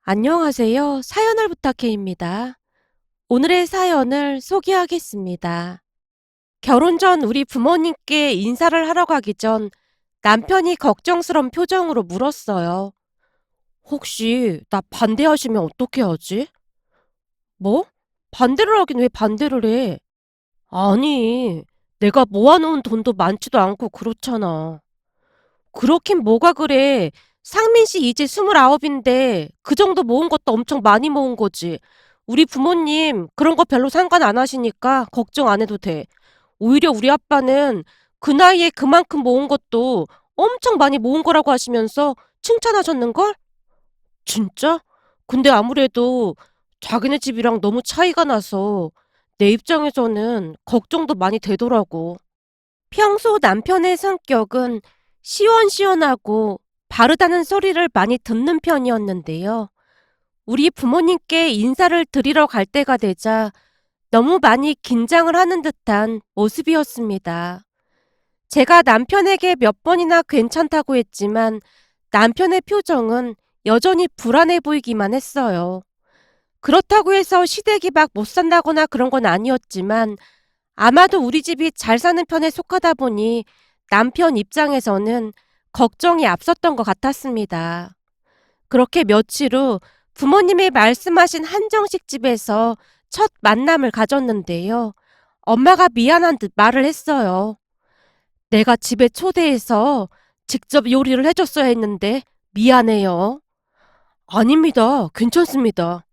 안녕하세요. 사연을 부탁해입니다. 오늘의 사연을 소개하겠습니다. 결혼 전 우리 부모님께 인사를 하러 가기 전 남편이 걱정스런 표정으로 물었어요. 혹시 나 반대하시면 어떻게 하지? 뭐? 반대를 하긴 왜 반대를 해? 아니, 내가 모아놓은 돈도 많지도 않고 그렇잖아. 그렇긴 뭐가 그래. 상민 씨 이제 29인데 그 정도 모은 것도 엄청 많이 모은 거지. 우리 부모님 그런 거 별로 상관 안 하시니까 걱정 안 해도 돼. 오히려 우리 아빠는 그 나이에 그만큼 모은 것도 엄청 많이 모은 거라고 하시면서 칭찬하셨는걸? 진짜? 근데 아무래도 자기네 집이랑 너무 차이가 나서 내 입장에서는 걱정도 많이 되더라고. 평소 남편의 성격은 시원시원하고 바르다는 소리를 많이 듣는 편이었는데요. 우리 부모님께 인사를 드리러 갈 때가 되자 너무 많이 긴장을 하는 듯한 모습이었습니다. 제가 남편에게 몇 번이나 괜찮다고 했지만 남편의 표정은 여전히 불안해 보이기만 했어요. 그렇다고 해서 시댁이 막 못 산다거나 그런 건 아니었지만 아마도 우리 집이 잘 사는 편에 속하다 보니 남편 입장에서는 걱정이 앞섰던 것 같았습니다. 그렇게 며칠 후 부모님이 말씀하신 한정식 집에서 첫 만남을 가졌는데요. 엄마가 미안한 듯 말을 했어요. 내가 집에 초대해서 직접 요리를 해줬어야 했는데 미안해요. 아닙니다. 괜찮습니다.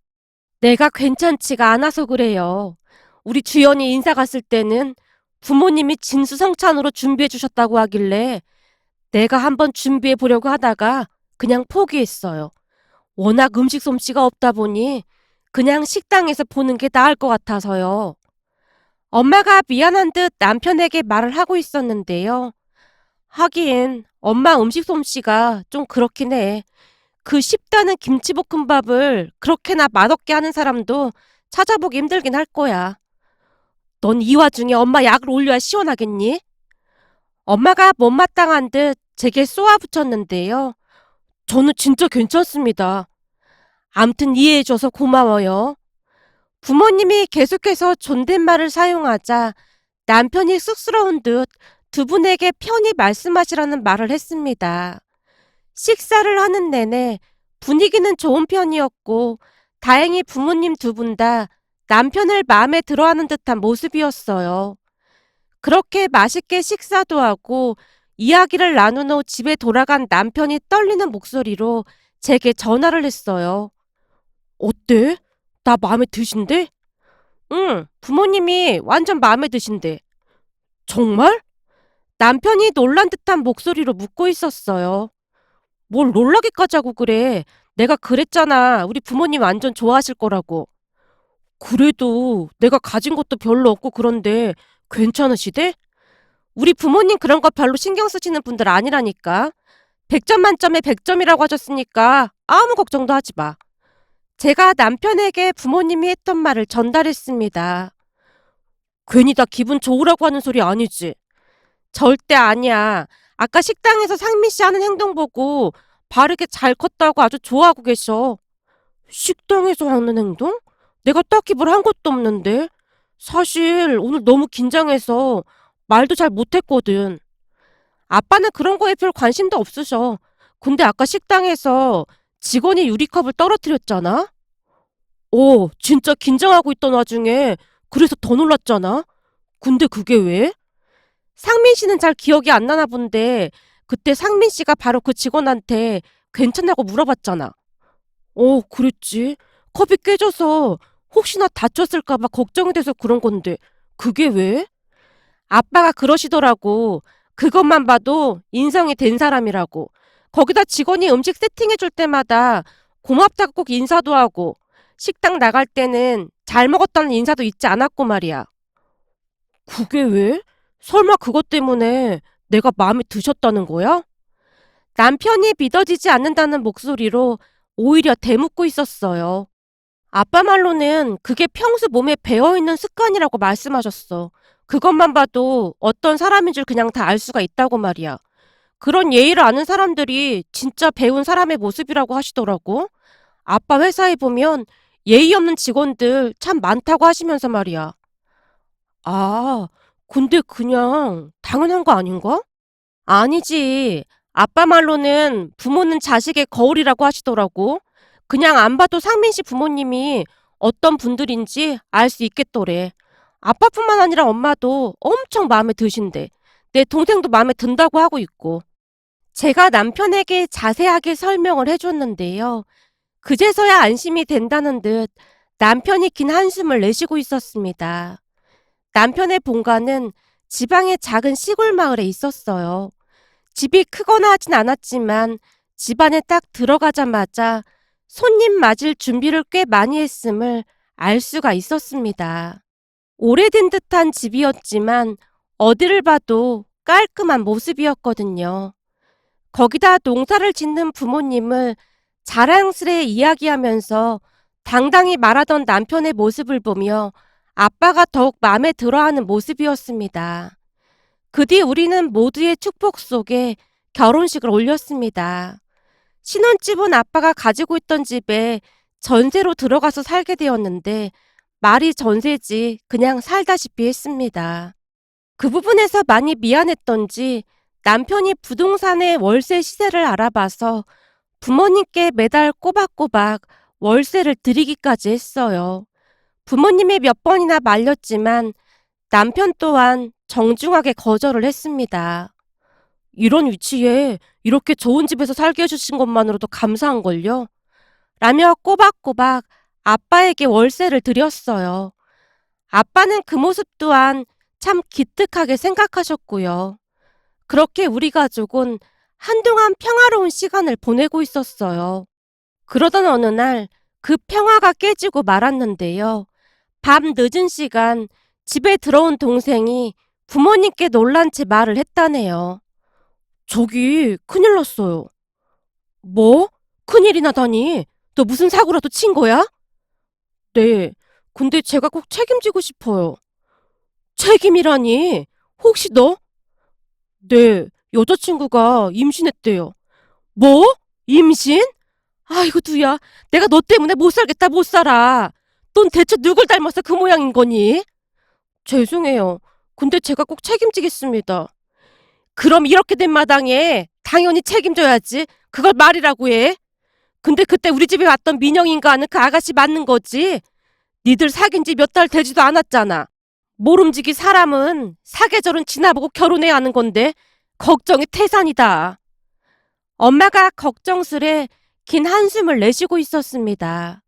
내가 괜찮지가 않아서 그래요. 우리 주연이 인사 갔을 때는 부모님이 진수성찬으로 준비해 주셨다고 하길래 내가 한번 준비해 보려고 하다가 그냥 포기했어요. 워낙 음식 솜씨가 없다 보니 그냥 식당에서 보는 게 나을 것 같아서요. 엄마가 미안한 듯 남편에게 말을 하고 있었는데요. 하긴 엄마 음식 솜씨가 좀 그렇긴 해. 그 쉽다는 김치볶음밥을 그렇게나 맛없게 하는 사람도 찾아보기 힘들긴 할 거야. 넌 이 와중에 엄마 약을 올려야 시원하겠니? 엄마가 못마땅한 듯 제게 쏘아붙였는데요. 저는 진짜 괜찮습니다. 암튼 이해해줘서 고마워요. 부모님이 계속해서 존댓말을 사용하자 남편이 쑥스러운 듯 두 분에게 편히 말씀하시라는 말을 했습니다. 식사를 하는 내내 분위기는 좋은 편이었고 다행히 부모님 두 분 다 남편을 마음에 들어하는 듯한 모습이었어요. 그렇게 맛있게 식사도 하고 이야기를 나눈 후 집에 돌아간 남편이 떨리는 목소리로 제게 전화를 했어요. 어때? 나 마음에 드신대? 응, 부모님이 완전 마음에 드신대. 정말? 남편이 놀란 듯한 목소리로 묻고 있었어요. 뭘 놀라기까지 하고 그래. 내가 그랬잖아. 우리 부모님 완전 좋아하실 거라고. 그래도 내가 가진 것도 별로 없고 그런데 괜찮으시대? 우리 부모님 그런 거 별로 신경 쓰시는 분들 아니라니까. 100점 만점에 100점이라고 하셨으니까 아무 걱정도 하지 마. 제가 남편에게 부모님이 했던 말을 전달했습니다. 괜히 다 기분 좋으라고 하는 소리 아니지? 절대 아니야. 아까 식당에서 상민 씨 하는 행동 보고 바르게 잘 컸다고 아주 좋아하고 계셔. 식당에서 하는 행동? 내가 딱히 뭘 한 것도 없는데. 사실 오늘 너무 긴장해서 말도 잘 못했거든. 아빠는 그런 거에 별 관심도 없으셔. 근데 아까 식당에서 직원이 유리컵을 떨어뜨렸잖아? 진짜 긴장하고 있던 와중에 그래서 더 놀랐잖아? 근데 그게 왜? 상민 씨는 잘 기억이 안 나나 본데 그때 상민 씨가 바로 그 직원한테 괜찮냐고 물어봤잖아. 그랬지. 컵이 깨져서 혹시나 다쳤을까봐 걱정이 돼서 그런 건데 그게 왜? 아빠가 그러시더라고. 그것만 봐도 인성이 된 사람이라고. 거기다 직원이 음식 세팅해줄 때마다 고맙다고 꼭 인사도 하고 식당 나갈 때는 잘 먹었다는 인사도 잊지 않았고 말이야. 그게 왜? 설마 그것 때문에 내가 마음에 드셨다는 거야? 남편이 믿어지지 않는다는 목소리로 오히려 대묻고 있었어요. 아빠 말로는 그게 평소 몸에 배어있는 습관이라고 말씀하셨어. 그것만 봐도 어떤 사람인 줄 그냥 다 알 수가 있다고 말이야. 그런 예의를 아는 사람들이 진짜 배운 사람의 모습이라고 하시더라고. 아빠 회사에 보면 예의 없는 직원들 참 많다고 하시면서 말이야. 아, 근데 그냥 당연한 거 아닌가? 아니지. 아빠 말로는 부모는 자식의 거울이라고 하시더라고. 그냥 안 봐도 상민 씨 부모님이 어떤 분들인지 알 수 있겠더래. 아빠뿐만 아니라 엄마도 엄청 마음에 드신대. 내 동생도 마음에 든다고 하고 있고. 제가 남편에게 자세하게 설명을 해줬는데요. 그제서야 안심이 된다는 듯 남편이 긴 한숨을 내쉬고 있었습니다. 남편의 본가는 지방의 작은 시골 마을에 있었어요. 집이 크거나 하진 않았지만 집안에 딱 들어가자마자 손님 맞을 준비를 꽤 많이 했음을 알 수가 있었습니다. 오래된 듯한 집이었지만 어디를 봐도 깔끔한 모습이었거든요. 거기다 농사를 짓는 부모님을 자랑스레 이야기하면서 당당히 말하던 남편의 모습을 보며 아빠가 더욱 마음에 들어하는 모습이었습니다. 그 뒤 우리는 모두의 축복 속에 결혼식을 올렸습니다. 신혼집은 아빠가 가지고 있던 집에 전세로 들어가서 살게 되었는데 말이 전세지 그냥 살다시피 했습니다. 그 부분에서 많이 미안했던지 남편이 부동산의 월세 시세를 알아봐서 부모님께 매달 꼬박꼬박 월세를 드리기까지 했어요. 부모님이 몇 번이나 말렸지만 남편 또한 정중하게 거절을 했습니다. 이런 위치에 이렇게 좋은 집에서 살게 해주신 것만으로도 감사한걸요? 라며 꼬박꼬박 아빠에게 월세를 드렸어요. 아빠는 그 모습 또한 참 기특하게 생각하셨고요. 그렇게 우리 가족은 한동안 평화로운 시간을 보내고 있었어요. 그러던 어느 날 그 평화가 깨지고 말았는데요. 밤 늦은 시간 집에 들어온 동생이 부모님께 놀란 채 말을 했다네요. 저기 큰일 났어요. 뭐? 큰일이 나다니? 너 무슨 사고라도 친 거야? 네. 근데 제가 꼭 책임지고 싶어요. 책임이라니? 혹시 너? 네. 여자친구가 임신했대요. 뭐? 임신? 아이고 두야. 내가 너 때문에 못 살겠다 못 살아. 넌 대체 누굴 닮아서 그 모양인 거니? 죄송해요. 근데 제가 꼭 책임지겠습니다. 그럼 이렇게 된 마당에 당연히 책임져야지. 그걸 말이라고 해. 근데 그때 우리 집에 왔던 민영인가 하는 그 아가씨 맞는 거지? 니들 사귄 지 몇 달 되지도 않았잖아. 모름지기 사람은 사계절은 지나보고 결혼해야 하는 건데 걱정이 태산이다. 엄마가 걱정스레 긴 한숨을 내쉬고 있었습니다.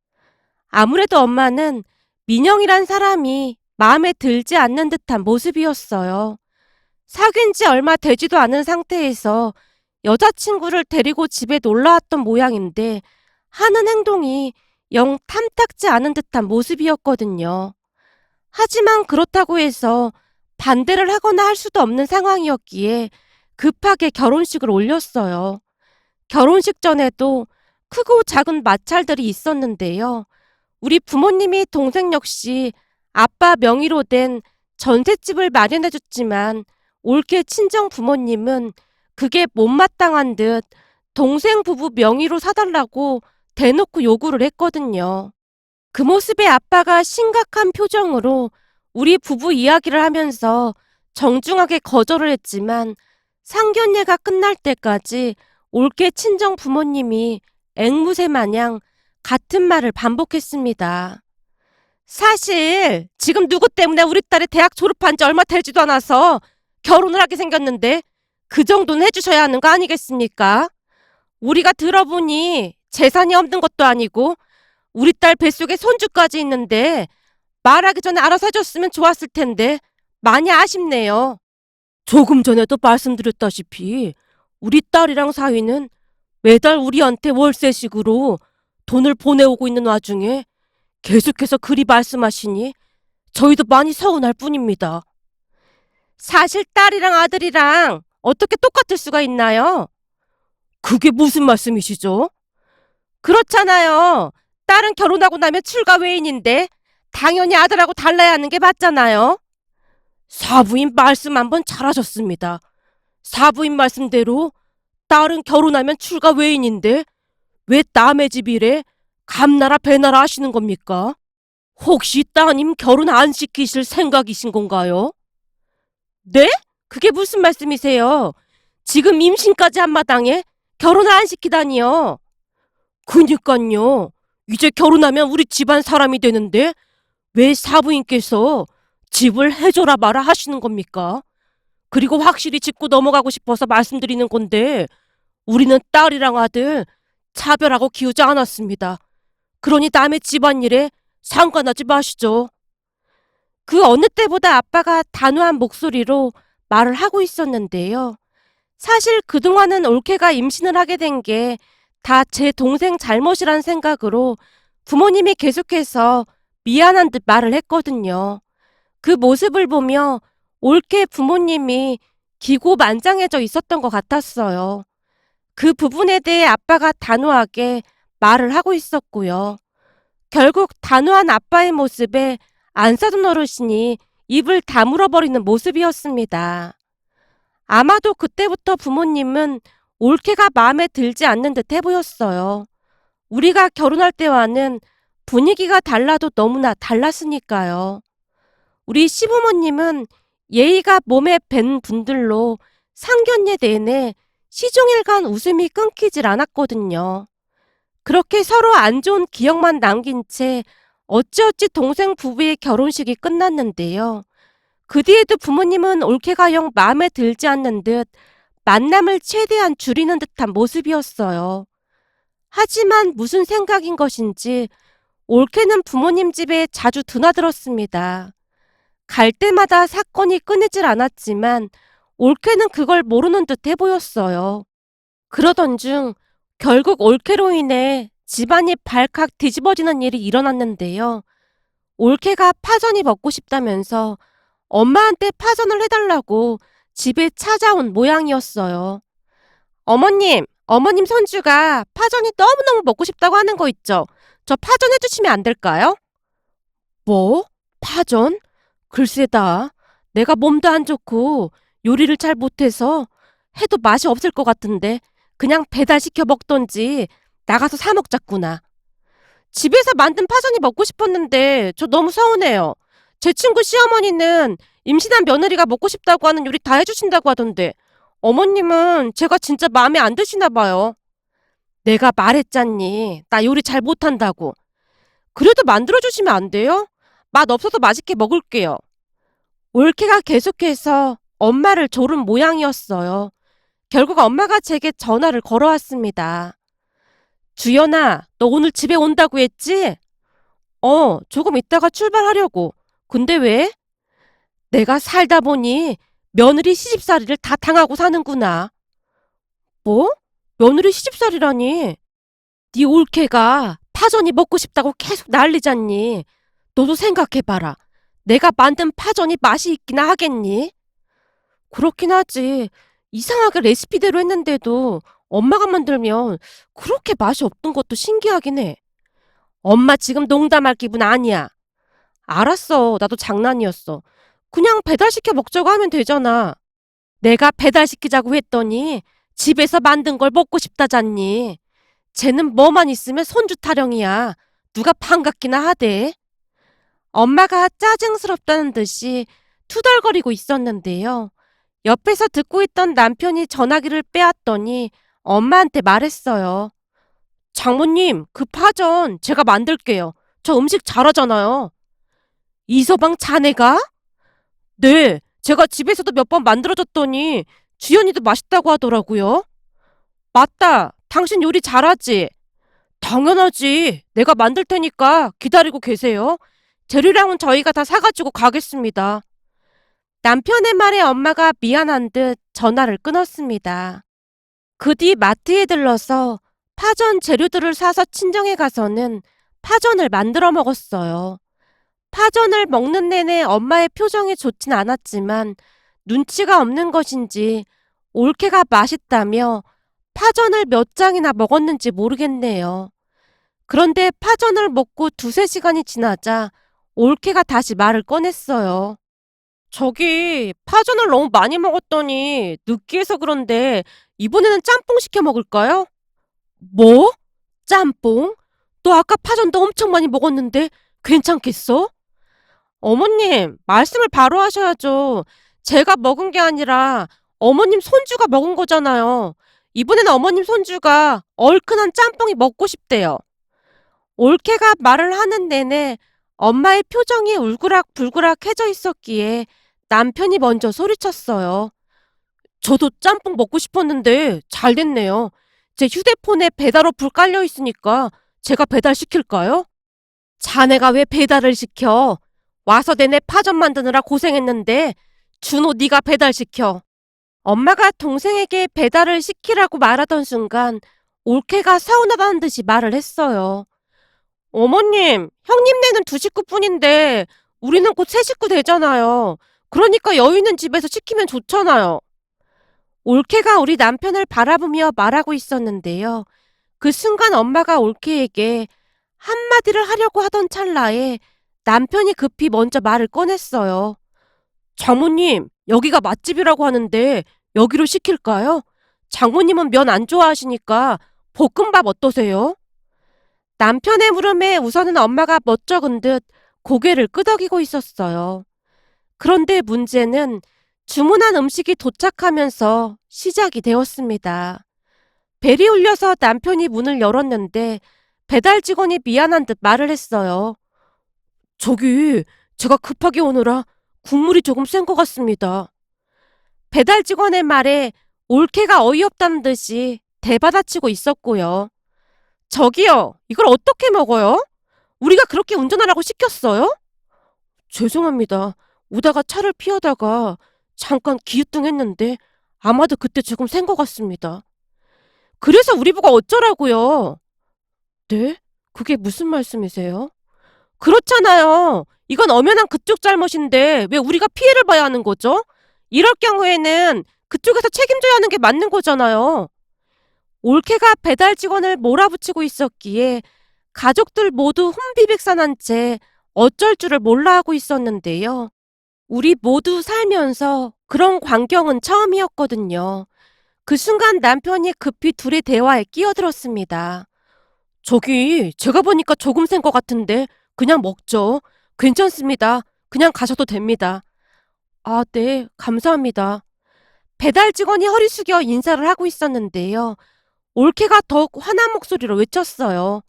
아무래도 엄마는 민영이란 사람이 마음에 들지 않는 듯한 모습이었어요. 사귄 지 얼마 되지도 않은 상태에서 여자친구를 데리고 집에 놀러 왔던 모양인데 하는 행동이 영 탐탁지 않은 듯한 모습이었거든요. 하지만 그렇다고 해서 반대를 하거나 할 수도 없는 상황이었기에 급하게 결혼식을 올렸어요. 결혼식 전에도 크고 작은 마찰들이 있었는데요. 우리 부모님이 동생 역시 아빠 명의로 된 전셋집을 마련해줬지만 올케 친정 부모님은 그게 못마땅한 듯 동생 부부 명의로 사달라고 대놓고 요구를 했거든요. 그 모습에 아빠가 심각한 표정으로 우리 부부 이야기를 하면서 정중하게 거절을 했지만 상견례가 끝날 때까지 올케 친정 부모님이 앵무새 마냥 같은 말을 반복했습니다. 사실 지금 누구 때문에 우리 딸이 대학 졸업한 지 얼마 되지도 않아서 결혼을 하게 생겼는데 그 정도는 해주셔야 하는 거 아니겠습니까? 우리가 들어보니 재산이 없는 것도 아니고 우리 딸 뱃속에 손주까지 있는데 말하기 전에 알아서 해줬으면 좋았을 텐데 많이 아쉽네요. 조금 전에도 말씀드렸다시피 우리 딸이랑 사위는 매달 우리한테 월세식으로 돈을 보내오고 있는 와중에 계속해서 그리 말씀하시니 저희도 많이 서운할 뿐입니다. 사실 딸이랑 아들이랑 어떻게 똑같을 수가 있나요? 그게 무슨 말씀이시죠? 그렇잖아요. 딸은 결혼하고 나면 출가 외인인데 당연히 아들하고 달라야 하는 게 맞잖아요. 사부인 말씀 한번 잘하셨습니다. 사부인 말씀대로 딸은 결혼하면 출가 외인인데 왜 남의 집이래 감나라 배나라 하시는 겁니까? 혹시 따님 결혼 안 시키실 생각이신 건가요? 네? 그게 무슨 말씀이세요? 지금 임신까지 한 마당에 결혼을 안 시키다니요. 그니깐요. 이제 결혼하면 우리 집안 사람이 되는데 왜 사부인께서 집을 해줘라 마라 하시는 겁니까? 그리고 확실히 짚고 넘어가고 싶어서 말씀드리는 건데 우리는 딸이랑 아들 차별하고 키우지 않았습니다. 그러니 남의 집안일에 상관하지 마시죠. 그 어느 때보다 아빠가 단호한 목소리로 말을 하고 있었는데요. 사실 그동안은 올케가 임신을 하게 된 게 다 제 동생 잘못이란 생각으로 부모님이 계속해서 미안한 듯 말을 했거든요. 그 모습을 보며 올케 부모님이 기고만장해져 있었던 것 같았어요. 그 부분에 대해 아빠가 단호하게 말을 하고 있었고요. 결국 단호한 아빠의 모습에 안사돈 어르신이 입을 다물어버리는 모습이었습니다. 아마도 그때부터 부모님은 올케가 마음에 들지 않는 듯해 보였어요. 우리가 결혼할 때와는 분위기가 달라도 너무나 달랐으니까요. 우리 시부모님은 예의가 몸에 밴 분들로 상견례 내내 시종일관 웃음이 끊기질 않았거든요. 그렇게 서로 안 좋은 기억만 남긴 채 어찌어찌 동생 부부의 결혼식이 끝났는데요. 그 뒤에도 부모님은 올케가 영 마음에 들지 않는 듯 만남을 최대한 줄이는 듯한 모습이었어요. 하지만 무슨 생각인 것인지 올케는 부모님 집에 자주 드나들었습니다. 갈 때마다 사건이 끊이질 않았지만 올케는 그걸 모르는 듯 해 보였어요. 그러던 중 결국 올케로 인해 집안이 발칵 뒤집어지는 일이 일어났는데요. 올케가 파전이 먹고 싶다면서 엄마한테 파전을 해달라고 집에 찾아온 모양이었어요. 어머님 손주가 파전이 너무너무 먹고 싶다고 하는 거 있죠? 저 파전 해주시면 안 될까요? 뭐? 파전? 글쎄다. 내가 몸도 안 좋고 요리를 잘 못해서 해도 맛이 없을 것 같은데 그냥 배달시켜 먹던지 나가서 사 먹자꾸나. 집에서 만든 파전이 먹고 싶었는데 저 너무 서운해요. 제 친구 시어머니는 임신한 며느리가 먹고 싶다고 하는 요리 다 해주신다고 하던데 어머님은 제가 진짜 마음에 안 드시나 봐요. 내가 말했잖니. 나 요리 잘 못한다고. 그래도 만들어주시면 안 돼요? 맛 없어도 맛있게 먹을게요. 올케가 계속해서 엄마를 조른 모양이었어요. 결국 엄마가 제게 전화를 걸어왔습니다. 주연아, 너 오늘 집에 온다고 했지? 조금 있다가 출발하려고. 근데 왜? 내가 살다 보니 며느리 시집살이를 다 당하고 사는구나. 뭐? 며느리 시집살이라니? 네 올케가 파전이 먹고 싶다고 계속 난리잖니. 너도 생각해봐라. 내가 만든 파전이 맛이 있기나 하겠니? 그렇긴 하지. 이상하게 레시피대로 했는데도 엄마가 만들면 그렇게 맛이 없던 것도 신기하긴 해. 엄마 지금 농담할 기분 아니야. 알았어. 나도 장난이었어. 그냥 배달시켜 먹자고 하면 되잖아. 내가 배달시키자고 했더니 집에서 만든 걸 먹고 싶다잖니. 쟤는 뭐만 있으면 손주 타령이야. 누가 반갑기나 하대. 엄마가 짜증스럽다는 듯이 투덜거리고 있었는데요. 옆에서 듣고 있던 남편이 전화기를 빼앗더니 엄마한테 말했어요. 장모님, 그 파전 제가 만들게요. 저 음식 잘하잖아요. 이서방 자네가? 네, 제가 집에서도 몇 번 만들어줬더니 주연이도 맛있다고 하더라고요. 맞다, 당신 요리 잘하지? 당연하지. 내가 만들 테니까 기다리고 계세요. 재료량은 저희가 다 사가지고 가겠습니다. 남편의 말에 엄마가 미안한 듯 전화를 끊었습니다. 그 뒤 마트에 들러서 파전 재료들을 사서 친정에 가서는 파전을 만들어 먹었어요. 파전을 먹는 내내 엄마의 표정이 좋진 않았지만 눈치가 없는 것인지 올케가 맛있다며 파전을 몇 장이나 먹었는지 모르겠네요. 그런데 파전을 먹고 두세 시간이 지나자 올케가 다시 말을 꺼냈어요. 저기 파전을 너무 많이 먹었더니 느끼해서 그런데 이번에는 짬뽕 시켜 먹을까요? 뭐? 짬뽕? 너 아까 파전도 엄청 많이 먹었는데 괜찮겠어? 어머님, 말씀을 바로 하셔야죠. 제가 먹은 게 아니라 어머님 손주가 먹은 거잖아요. 이번에는 어머님 손주가 얼큰한 짬뽕이 먹고 싶대요. 올케가 말을 하는 내내 엄마의 표정이 울그락불그락해져 있었기에 남편이 먼저 소리쳤어요. 저도 짬뽕 먹고 싶었는데 잘 됐네요. 제 휴대폰에 배달 어플 깔려 있으니까 제가 배달시킬까요? 자네가 왜 배달을 시켜? 와서 내내 파전 만드느라 고생했는데 준호 네가 배달시켜. 엄마가 동생에게 배달을 시키라고 말하던 순간 올케가 서운하다는 듯이 말을 했어요. 어머님, 형님네는 두 식구뿐인데 우리는 곧 세 식구 되잖아요. 그러니까 여유 있는 집에서 시키면 좋잖아요. 올케가 우리 남편을 바라보며 말하고 있었는데요. 그 순간 엄마가 올케에게 한마디를 하려고 하던 찰나에 남편이 급히 먼저 말을 꺼냈어요. 장모님, 여기가 맛집이라고 하는데 여기로 시킬까요? 장모님은 면 안 좋아하시니까 볶음밥 어떠세요? 남편의 물음에 우선은 엄마가 멋쩍은 듯 고개를 끄덕이고 있었어요. 그런데 문제는 주문한 음식이 도착하면서 시작이 되었습니다. 벨이 울려서 남편이 문을 열었는데 배달 직원이 미안한 듯 말을 했어요. 저기, 제가 급하게 오느라 국물이 조금 센 것 같습니다. 배달 직원의 말에 올케가 어이없다는 듯이 대받아치고 있었고요. 저기요, 이걸 어떻게 먹어요? 우리가 그렇게 운전하라고 시켰어요? 죄송합니다. 오다가 차를 피하다가 잠깐 기우뚱했는데 아마도 그때 조금 센 것 같습니다. 그래서 우리 보고 어쩌라고요? 네? 그게 무슨 말씀이세요? 그렇잖아요. 이건 엄연한 그쪽 잘못인데 왜 우리가 피해를 봐야 하는 거죠? 이럴 경우에는 그쪽에서 책임져야 하는 게 맞는 거잖아요. 올케가 배달 직원을 몰아붙이고 있었기에 가족들 모두 혼비백산한 채 어쩔 줄을 몰라 하고 있었는데요. 우리 모두 살면서 그런 광경은 처음이었거든요. 그 순간 남편이 급히 둘의 대화에 끼어들었습니다. 저기, 제가 보니까 조금 센 것 같은데 그냥 먹죠. 괜찮습니다. 그냥 가셔도 됩니다. 아, 네, 감사합니다. 배달 직원이 허리 숙여 인사를 하고 있었는데요. 올케가 더욱 화난 목소리로 외쳤어요.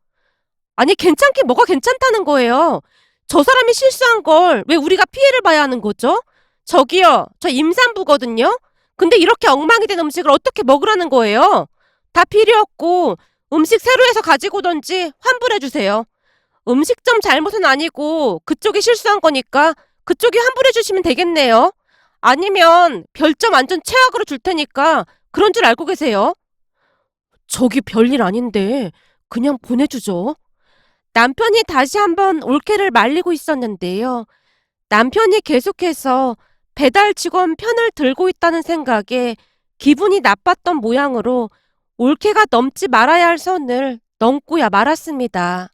아니, 괜찮긴 뭐가 괜찮다는 거예요. 저 사람이 실수한 걸 왜 우리가 피해를 봐야 하는 거죠? 저기요, 저 임산부거든요? 근데 이렇게 엉망이 된 음식을 어떻게 먹으라는 거예요? 다 필요 없고 음식 새로 해서 가지고 오던지 환불해주세요. 음식점 잘못은 아니고 그쪽이 실수한 거니까 그쪽이 환불해주시면 되겠네요. 아니면 별점 완전 최악으로 줄 테니까 그런 줄 알고 계세요. 저기 별일 아닌데 그냥 보내주죠. 남편이 다시 한번 올케를 말리고 있었는데요. 남편이 계속해서 배달 직원 편을 들고 있다는 생각에 기분이 나빴던 모양으로 올케가 넘지 말아야 할 선을 넘고야 말았습니다.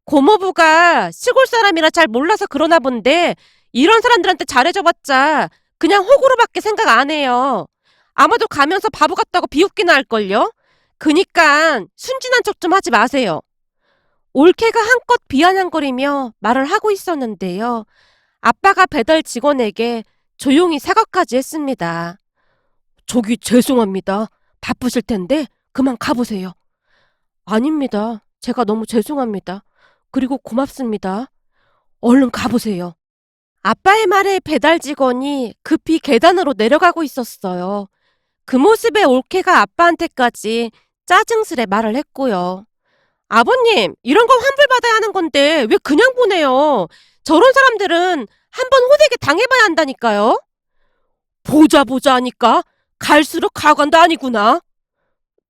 고모부가 시골 사람이라 잘 몰라서 그러나 본데 이런 사람들한테 잘해줘봤자 그냥 호구로밖에 생각 안 해요. 아마도 가면서 바보 같다고 비웃기나 할걸요? 그니까 순진한 척 좀 하지 마세요. 올케가 한껏 비아냥거리며 말을 하고 있었는데요. 아빠가 배달 직원에게 조용히 사과까지 했습니다. 저기 죄송합니다. 바쁘실 텐데 그만 가보세요. 아닙니다. 제가 너무 죄송합니다. 그리고 고맙습니다. 얼른 가보세요. 아빠의 말에 배달 직원이 급히 계단으로 내려가고 있었어요. 그 모습에 올케가 아빠한테까지 짜증스레 말을 했고요. 아버님, 이런 거 환불받아야 하는 건데 왜 그냥 보내요? 저런 사람들은 한번 호되게 당해봐야 한다니까요. 보자 보자 하니까 갈수록 가관도 아니구나.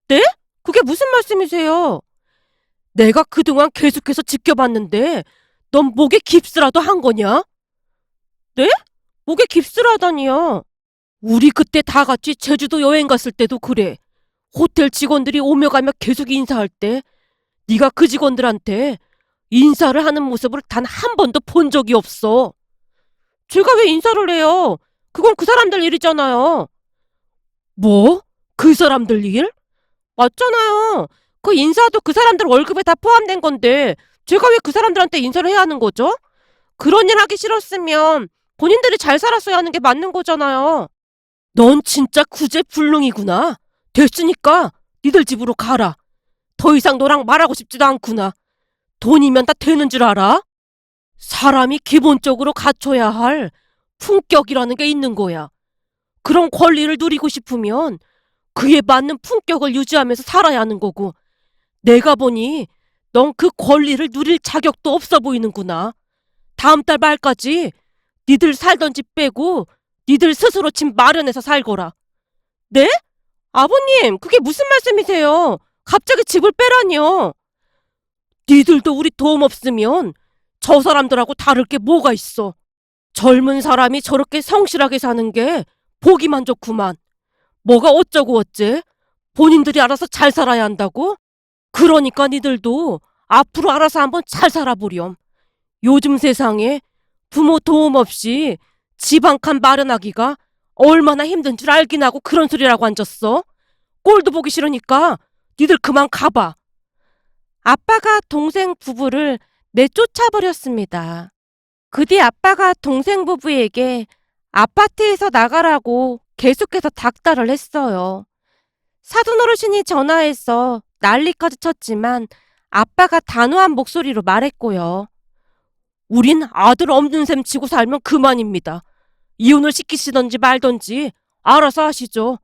네? 그게 무슨 말씀이세요? 내가 그동안 계속해서 지켜봤는데 넌 목에 깁스라도 한 거냐? 네? 목에 깁스를 하다니요. 우리 그때 다 같이 제주도 여행 갔을 때도 그래. 호텔 직원들이 오며 가며 계속 인사할 때 네가 그 직원들한테 인사를 하는 모습을 단 한 번도 본 적이 없어. 제가 왜 인사를 해요? 그건 그 사람들 일이잖아요. 뭐? 그 사람들 일? 맞잖아요. 그 인사도 그 사람들 월급에 다 포함된 건데 제가 왜 그 사람들한테 인사를 해야 하는 거죠? 그런 일 하기 싫었으면 본인들이 잘 살았어야 하는 게 맞는 거잖아요. 넌 진짜 구제불능이구나. 됐으니까 니들 집으로 가라. 더 이상 너랑 말하고 싶지도 않구나. 돈이면 다 되는 줄 알아? 사람이 기본적으로 갖춰야 할 품격이라는 게 있는 거야. 그런 권리를 누리고 싶으면 그에 맞는 품격을 유지하면서 살아야 하는 거고, 내가 보니 넌 그 권리를 누릴 자격도 없어 보이는구나. 다음 달 말까지 니들 살던 집 빼고 니들 스스로 집 마련해서 살거라. 네? 아버님, 그게 무슨 말씀이세요? 갑자기 집을 빼라니요. 니들도 우리 도움 없으면 저 사람들하고 다를 게 뭐가 있어. 젊은 사람이 저렇게 성실하게 사는 게 보기만 좋구만. 뭐가 어쩌고 어째? 본인들이 알아서 잘 살아야 한다고? 그러니까 니들도 앞으로 알아서 한번 잘 살아보렴. 요즘 세상에 부모 도움 없이 집 한 칸 마련하기가 얼마나 힘든 줄 알긴 하고 그런 소리라고 앉았어? 꼴도 보기 싫으니까 니들 그만 가봐. 아빠가 동생 부부를 내쫓아버렸습니다. 그 뒤 아빠가 동생 부부에게 아파트에서 나가라고 계속해서 닥달을 했어요. 사돈 어르신이 전화해서 난리까지 쳤지만 아빠가 단호한 목소리로 말했고요. 우린 아들 없는 셈 치고 살면 그만입니다. 이혼을 시키시던지 말던지 알아서 하시죠.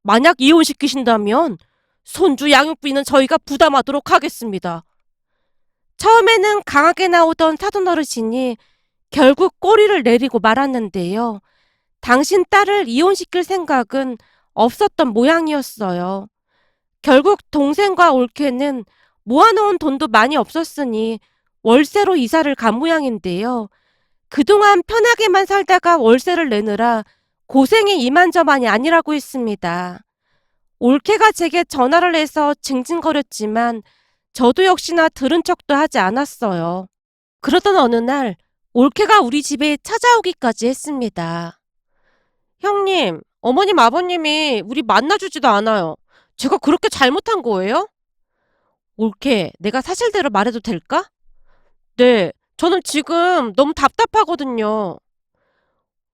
만약 이혼시키신다면 손주 양육비는 저희가 부담하도록 하겠습니다. 처음에는 강하게 나오던 사돈 어르신이 결국 꼬리를 내리고 말았는데요. 당신 딸을 이혼시킬 생각은 없었던 모양이었어요. 결국 동생과 올케는 모아놓은 돈도 많이 없었으니 월세로 이사를 간 모양인데요. 그동안 편하게만 살다가 월세를 내느라 고생이 이만저만이 아니라고 했습니다. 올케가 제게 전화를 해서 징징거렸지만 저도 역시나 들은 척도 하지 않았어요. 그러던 어느 날 올케가 우리 집에 찾아오기까지 했습니다. 형님, 어머님 아버님이 우리 만나주지도 않아요. 제가 그렇게 잘못한 거예요? 올케, 내가 사실대로 말해도 될까? 네, 저는 지금 너무 답답하거든요.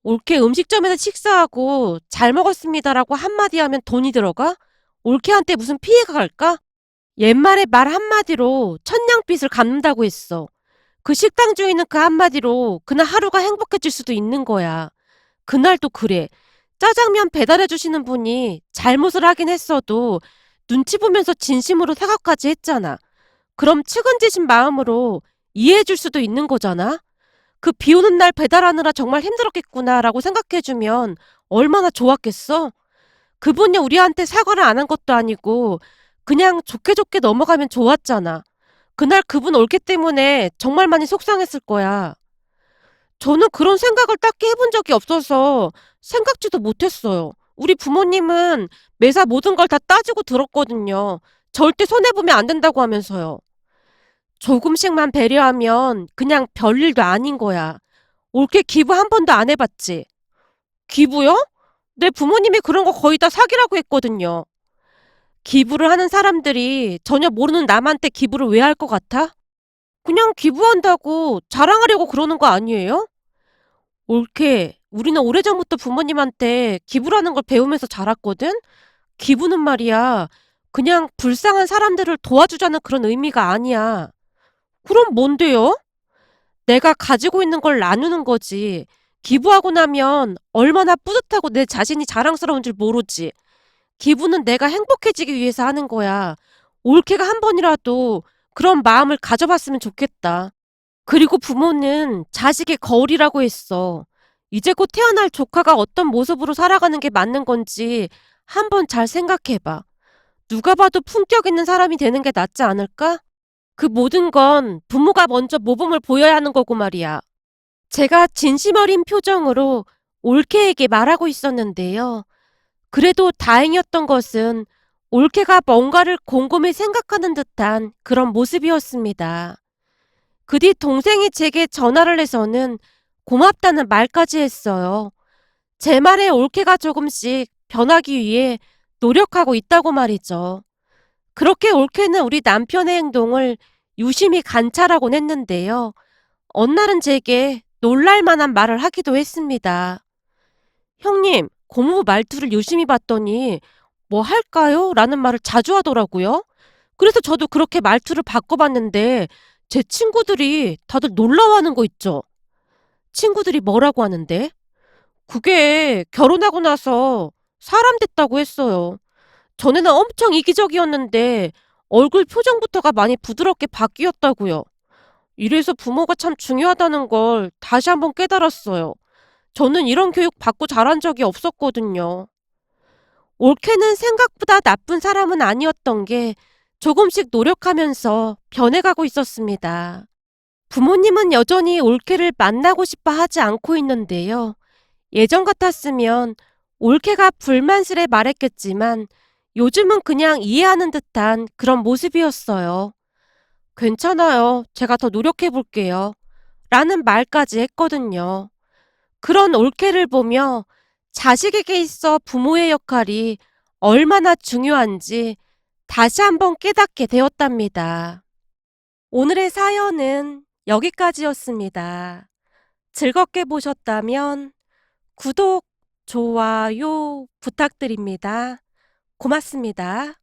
올케 음식점에서 식사하고 잘 먹었습니다라고 한마디 하면 돈이 들어가? 올케한테 무슨 피해가 갈까? 옛말에 말 한마디로 천냥빚을 갚는다고 했어. 그 식당 주인은 그 한마디로 그날 하루가 행복해질 수도 있는 거야. 그날도 그래. 짜장면 배달해 주시는 분이 잘못을 하긴 했어도 눈치 보면서 진심으로 사과까지 했잖아. 그럼 측은지신 마음으로 이해해 줄 수도 있는 거잖아. 그 비 오는 날 배달하느라 정말 힘들었겠구나라고 생각해주면 얼마나 좋았겠어? 그분이 우리한테 사과를 안 한 것도 아니고 그냥 좋게 좋게 넘어가면 좋았잖아. 그날 그분 올게 때문에 정말 많이 속상했을 거야. 저는 그런 생각을 딱히 해본 적이 없어서 생각지도 못했어요. 우리 부모님은 매사 모든 걸 다 따지고 들었거든요. 절대 손해보면 안 된다고 하면서요. 조금씩만 배려하면 그냥 별일도 아닌 거야. 올케 기부 한 번도 안 해봤지? 기부요? 내 부모님이 그런 거 거의 다 사기라고 했거든요. 기부를 하는 사람들이 전혀 모르는 남한테 기부를 왜 할 것 같아? 그냥 기부한다고 자랑하려고 그러는 거 아니에요? 올케, 우리는 오래전부터 부모님한테 기부라는 걸 배우면서 자랐거든? 기부는 말이야, 그냥 불쌍한 사람들을 도와주자는 그런 의미가 아니야. 그럼 뭔데요? 내가 가지고 있는 걸 나누는 거지. 기부하고 나면 얼마나 뿌듯하고 내 자신이 자랑스러운 줄 모르지. 기부는 내가 행복해지기 위해서 하는 거야. 올케가 한 번이라도 그런 마음을 가져봤으면 좋겠다. 그리고 부모는 자식의 거울이라고 했어. 이제 곧 태어날 조카가 어떤 모습으로 살아가는 게 맞는 건지 한번 잘 생각해봐. 누가 봐도 품격 있는 사람이 되는 게 낫지 않을까? 그 모든 건 부모가 먼저 모범을 보여야 하는 거고 말이야. 제가 진심 어린 표정으로 올케에게 말하고 있었는데요. 그래도 다행이었던 것은 올케가 뭔가를 곰곰이 생각하는 듯한 그런 모습이었습니다. 그 뒤 동생이 제게 전화를 해서는 고맙다는 말까지 했어요. 제 말에 올케가 조금씩 변하기 위해 노력하고 있다고 말이죠. 그렇게 올케는 우리 남편의 행동을 유심히 관찰하곤 했는데요. 어느 날은 제게 놀랄 만한 말을 하기도 했습니다. 형님, 고모 말투를 유심히 봤더니 뭐 할까요? 라는 말을 자주 하더라고요. 그래서 저도 그렇게 말투를 바꿔봤는데 제 친구들이 다들 놀라워하는 거 있죠. 친구들이 뭐라고 하는데? 그게 결혼하고 나서 사람 됐다고 했어요. 전에는 엄청 이기적이었는데 얼굴 표정부터가 많이 부드럽게 바뀌었다고요. 이래서 부모가 참 중요하다는 걸 다시 한번 깨달았어요. 저는 이런 교육 받고 자란 적이 없었거든요. 올케는 생각보다 나쁜 사람은 아니었던 게 조금씩 노력하면서 변해가고 있었습니다. 부모님은 여전히 올케를 만나고 싶어 하지 않고 있는데요. 예전 같았으면 올케가 불만스레 말했겠지만 요즘은 그냥 이해하는 듯한 그런 모습이었어요. 괜찮아요. 제가 더 노력해 볼게요. 라는 말까지 했거든요. 그런 올케를 보며 자식에게 있어 부모의 역할이 얼마나 중요한지 다시 한번 깨닫게 되었답니다. 오늘의 사연은 여기까지였습니다. 즐겁게 보셨다면 구독, 좋아요 부탁드립니다. 고맙습니다.